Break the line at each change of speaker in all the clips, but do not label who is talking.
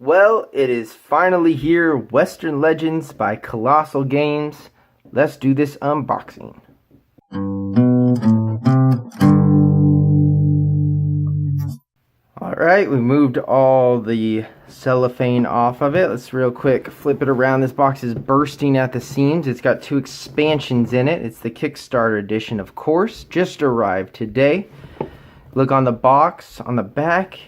Well, it is finally here, Western Legends by Kolossal Games. Let's do this unboxing. Alright, we moved all the cellophane off of it. Let's real quick flip it around. This box is bursting at the seams. It's got 2 expansions in it. It's the Kickstarter edition, of course. Just arrived today. Look on the box, on the back.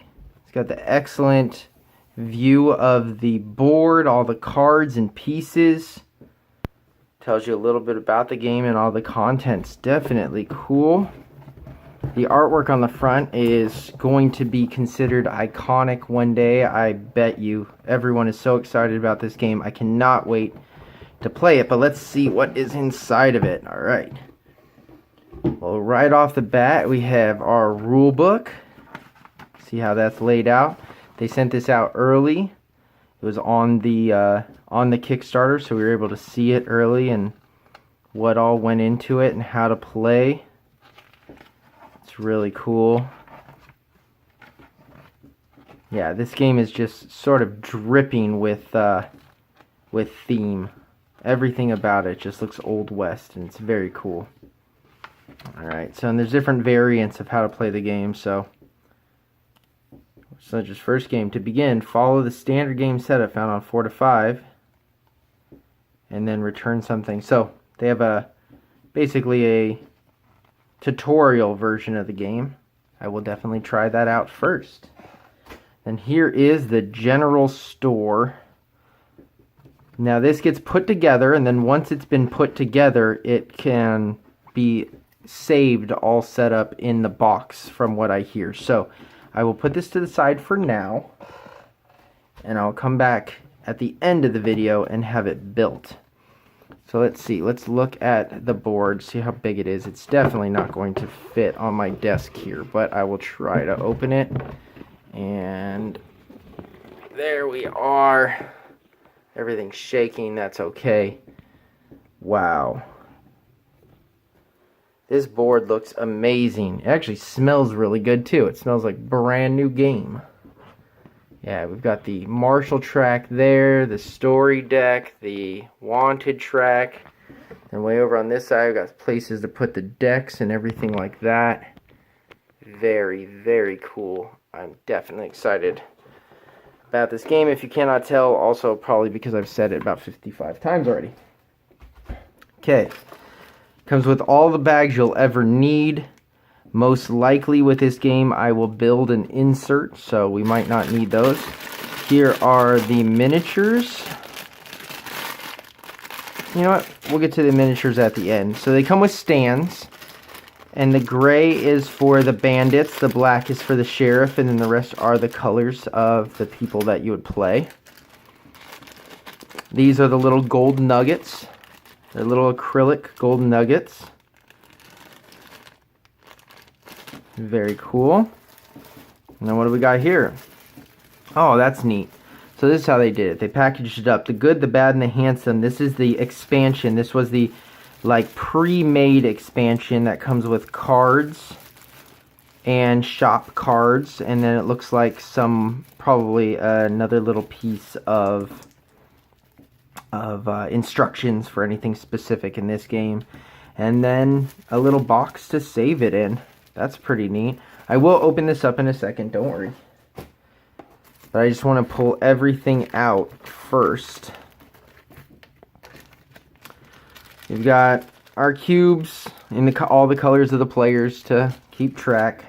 It's got the excellent view of the board, all the cards and pieces. Tells you a little bit about the game and all the contents. Definitely cool. The artwork on the front is going to be considered iconic one day. I bet you everyone is so excited about this game. I cannot wait to play it, but let's see what is inside of it. Alright. Well, right off the bat, we have our rule book. See how that's laid out. They sent this out early. It was on the Kickstarter, so we were able to see it early and what all went into it and how to play. It's really cool. Yeah, this game is just sort of dripping with theme. Everything about it just looks Old West, and it's very cool. Alright, so and there's different variants of how to play the game, so just first game. To begin, follow the standard game setup found on 4 to 5, and then return something. So they have basically a tutorial version of the game. I will definitely try that out first. And here is the general store. Now this gets put together, and then once it's been put together, it can be saved all set up in the box from what I hear. So I will put this to the side for now, and I'll come back at the end of the video and have it built. So let's see, let's look at the board, see how big it is. It's definitely not going to fit on my desk here, but I will try to open it. And there we are. Everything's shaking, that's okay. Wow. This board looks amazing. It actually smells really good too. It smells like brand new game. Yeah, we've got the Marshall track there, the story deck, the wanted track. And way over on this side, I've got places to put the decks and everything like that. Very, very cool. I'm definitely excited about this game. If you cannot tell, also probably because I've said it about 55 times already. Okay. Comes with all the bags you'll ever need. Most likely with this game I will build an insert, so we might not need those. Here are the miniatures. You know what? We'll get to the miniatures at the end. So they come with stands. And the gray is for the bandits, the black is for the sheriff, and then the rest are the colors of the people that you would play. These are the little gold nuggets. They're little acrylic gold nuggets. Very cool. And then what do we got here? Oh, that's neat. So this is how they did it. They packaged it up. The good, the bad, and the handsome. This is the expansion. This was the pre-made expansion that comes with cards and shop cards. And then it looks like probably another little piece of instructions for anything specific in this game, and then a little box to save it in. That's pretty neat. I will open this up in a second, don't worry, but I just want to pull everything out first. We've got our cubes in all the colors of the players to keep track,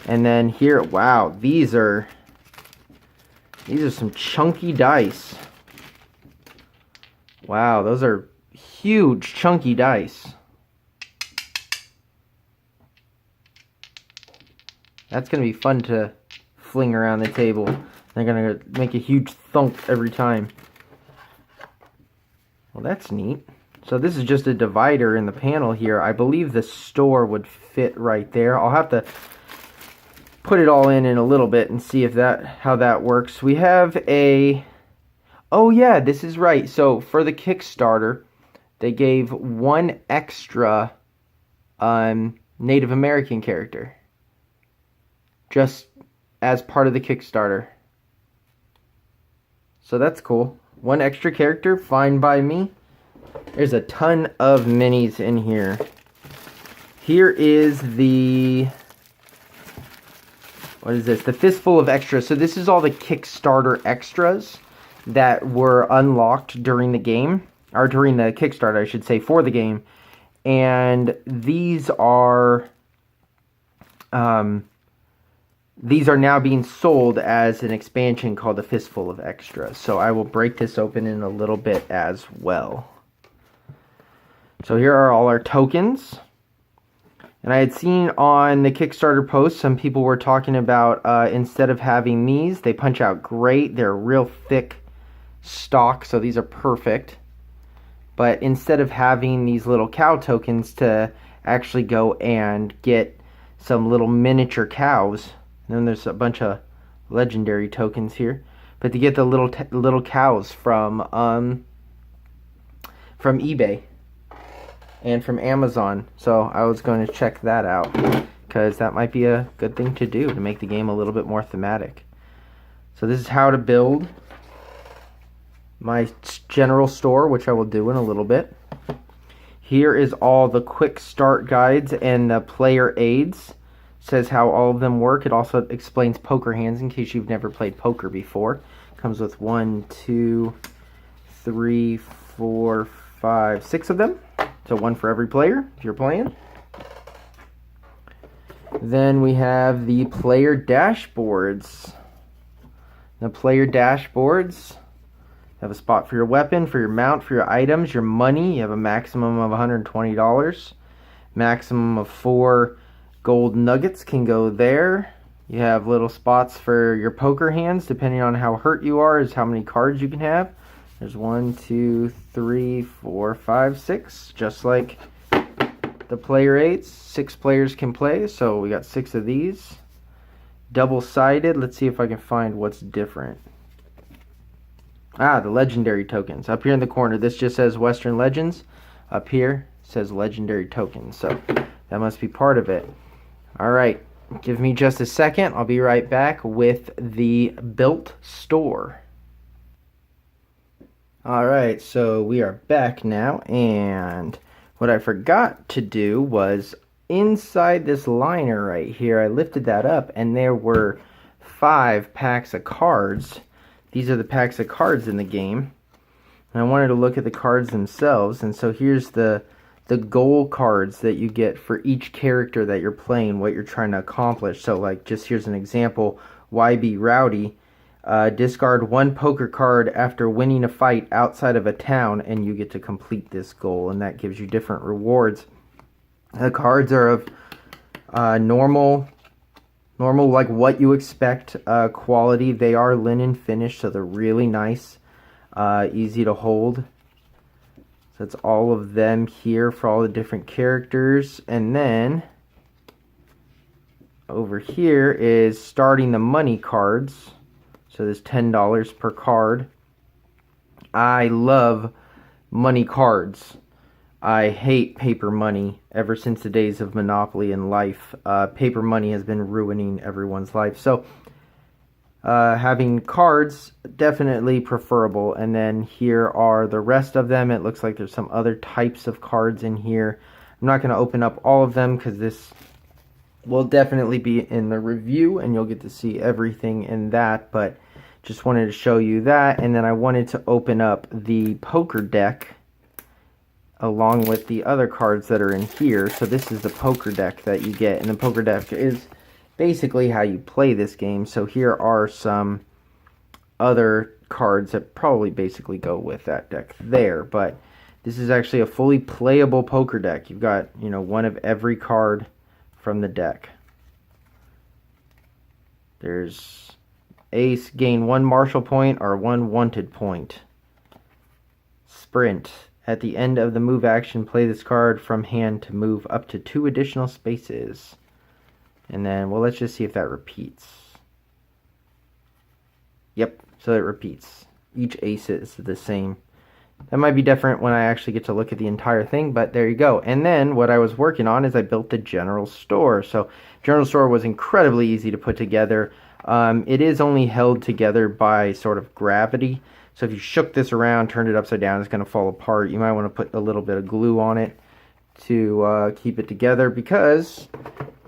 and then here, wow, these are some chunky dice. Wow, those are huge, chunky dice. That's going to be fun to fling around the table. They're going to make a huge thunk every time. Well, that's neat. So this is just a divider in the panel here. I believe the store would fit right there. I'll have to put it all in a little bit and see if how that works. We have a... Oh yeah, this is right. So for the Kickstarter, they gave 1 extra Native American character. Just as part of the Kickstarter. So that's cool. One extra character, fine by me. There's a ton of minis in here. Here is the... What is this? The Fistful of Extras. So this is all the Kickstarter extras that were unlocked during the game. Or during the Kickstarter, I should say, for the game. And these are... these are now being sold as an expansion called the Fistful of Extras. So I will break this open in a little bit as well. So here are all our tokens. And I had seen on the Kickstarter post, some people were talking about instead of having these, they punch out great. They're real thick stock, so these are perfect. But instead of having these little cow tokens, to actually go and get some little miniature cows. And then there's a bunch of legendary tokens here. But to get the little cows from eBay and from Amazon. So I was going to check that out, because that might be a good thing to do to make the game a little bit more thematic. So this is how to build my general store, which I will do in a little bit. Here is all the quick start guides and the player aids. Says how all of them work. It also explains poker hands in case you've never played poker before. Comes with 1, 2, 3, 4, 5, 6 of them. So one for every player if you're playing. Then we have the player dashboards. The player dashboards have a spot for your weapon, for your mount, for your items, your money. You have a maximum of $120. Maximum of 4 gold nuggets can go there. You have little spots for your poker hands, depending on how hurt you are, is how many cards you can have. There's 1, 2, 3, 4, 5, 6. Just like the player aids. 6 players can play, so we got 6 of these. Double-sided. Let's see if I can find what's different. Ah, the legendary tokens. Up here in the corner, this just says Western Legends. Up here says legendary tokens, so that must be part of it. Alright, give me just a second. I'll be right back with the built store. Alright, so we are back now, and what I forgot to do was inside this liner right here, I lifted that up, and there were 5 packs of cards. These are the packs of cards in the game. And I wanted to look at the cards themselves, and so here's the goal cards that you get for each character that you're playing, what you're trying to accomplish. So like, just here's an example, YB Rowdy. Discard 1 poker card after winning a fight outside of a town, and you get to complete this goal, and that gives you different rewards. The cards are of normal like what you expect quality. They are linen finished, so they're really nice, easy to hold. So that's all of them here for all the different characters. And then over here is starting the money cards. So there's $10 per card. I love money cards. I hate paper money ever since the days of Monopoly and life. Paper money has been ruining everyone's life. So having cards, definitely preferable. And then here are the rest of them. It looks like there's some other types of cards in here. I'm not going to open up all of them because this will definitely be in the review and you'll get to see everything in that. But just wanted to show you that. And then I wanted to open up the poker deck along with the other cards that are in here. So this is the poker deck that you get, and the poker deck is basically how you play this game. So here are some other cards that probably basically go with that deck there, but this is actually a fully playable poker deck. You've got, you know, one of every card from the deck. There's ace, gain 1 marshal point or 1 wanted point. Sprint. At the end of the move action, play this card from hand to move up to 2 additional spaces. And then, well, let's just see if that repeats. Yep, so it repeats. Each ace is the same. That might be different when I actually get to look at the entire thing, but there you go. And then what I was working on is I built the general store. So general store was incredibly easy to put together. It is only held together by sort of gravity. So if you shook this around, turned it upside down, it's going to fall apart. You might want to put a little bit of glue on it to keep it together, because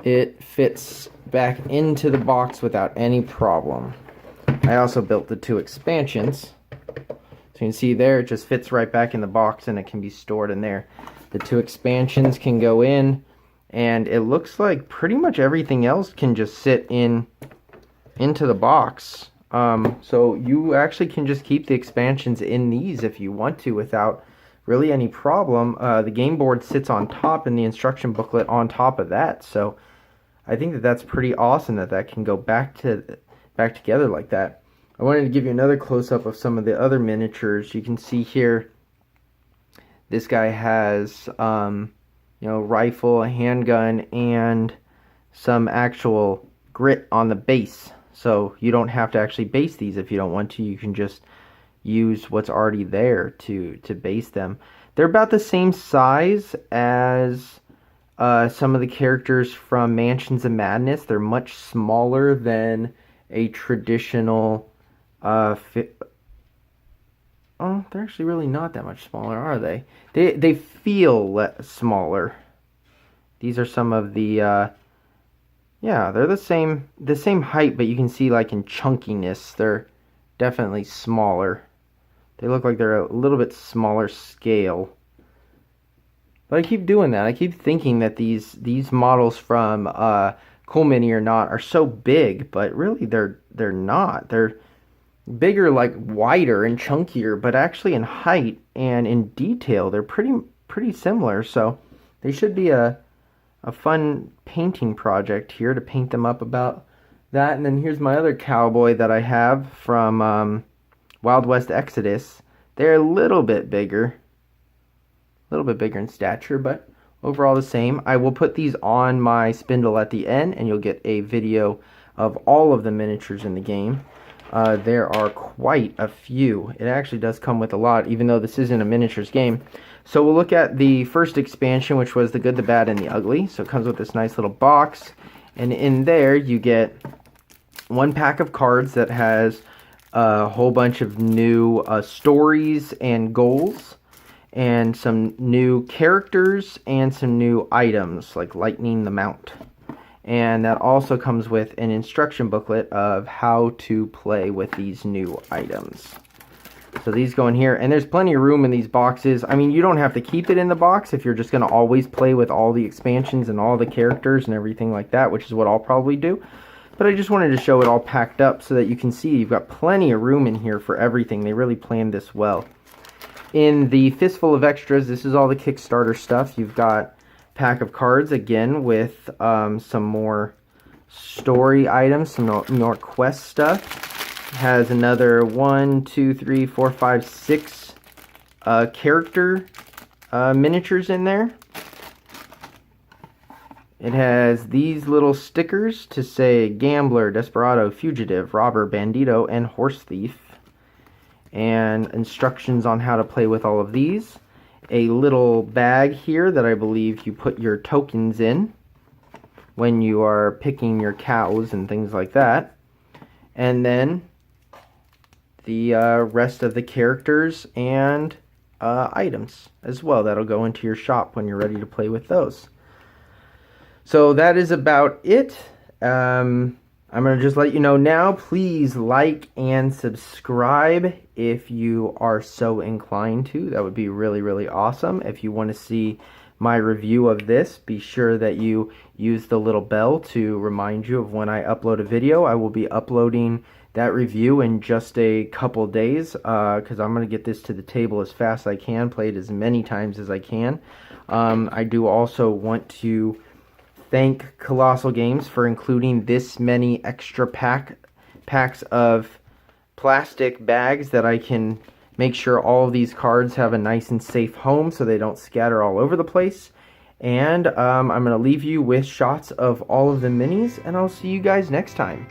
it fits back into the box without any problem. I also built the 2 expansions. So you can see there, it just fits right back in the box and it can be stored in there. The 2 expansions can go in, and it looks like pretty much everything else can just sit into the box. So you actually can just keep the expansions in these if you want to without really any problem. The game board sits on top and the instruction booklet on top of that. So I think that that's pretty awesome that can go back together like that. I wanted to give you another close-up of some of the other miniatures. You can see here, this guy has rifle, a handgun, and some actual grit on the base. So you don't have to actually base these if you don't want to. You can just use what's already there to base them. They're about the same size as some of the characters from Mansions of Madness. They're much smaller than a traditional oh, they're actually really not that much smaller, are they? They feel smaller. These are some of the yeah, they're the same height, but you can see, like, in chunkiness, they're definitely smaller. They look like they're a little bit smaller scale. But I keep doing that. I keep thinking that these models from Cool Mini are so big, but really they're not. They're bigger, like wider and chunkier, but actually in height and in detail, they're pretty similar. So they should be a fun painting project here to paint them up about that. And then here's my other cowboy that I have from Wild West Exodus. They're a little bit bigger in stature, but overall the same. I will put these on my spindle at the end, and you'll get a video of all of the miniatures in the game. There are quite a few. It actually does come with a lot, even though this isn't a miniatures game. So we'll look at the first expansion, which was the Good, the Bad, and the Ugly. So it comes with this nice little box, and in there you get 1 pack of cards that has a whole bunch of new stories and goals, and some new characters, and some new items, like Lightning the Mount. And that also comes with an instruction booklet of how to play with these new items. So these go in here, and there's plenty of room in these boxes. I mean, you don't have to keep it in the box if you're just going to always play with all the expansions and all the characters and everything like that, which is what I'll probably do. But I just wanted to show it all packed up so that you can see you've got plenty of room in here for everything. They really planned this well. In the Fistful of Extras, this is all the Kickstarter stuff. You've got pack of cards again with some more story items, some more quest stuff. It has another 1, 2, 3, 4, 5, 6 character miniatures in there. It has these little stickers to say Gambler, Desperado, Fugitive, Robber, Bandito, and Horse Thief. And instructions on how to play with all of these. A little bag here that I believe you put your tokens in when you are picking your cows and things like that. And then the rest of the characters and items as well that'll go into your shop when you're ready to play with those. So that is about it. I'm going to just let you know now, please like and subscribe if you are so inclined to. That would be really, really awesome. If you want to see my review of this, be sure that you use the little bell to remind you of when I upload a video. I will be uploading that review in just a couple days because I'm going to get this to the table as fast as I can, play it as many times as I can. I do also want to thank Kolossal Games for including this many extra packs of plastic bags that I can make sure all of these cards have a nice and safe home so they don't scatter all over the place. And I'm going to leave you with shots of all of the minis, and I'll see you guys next time.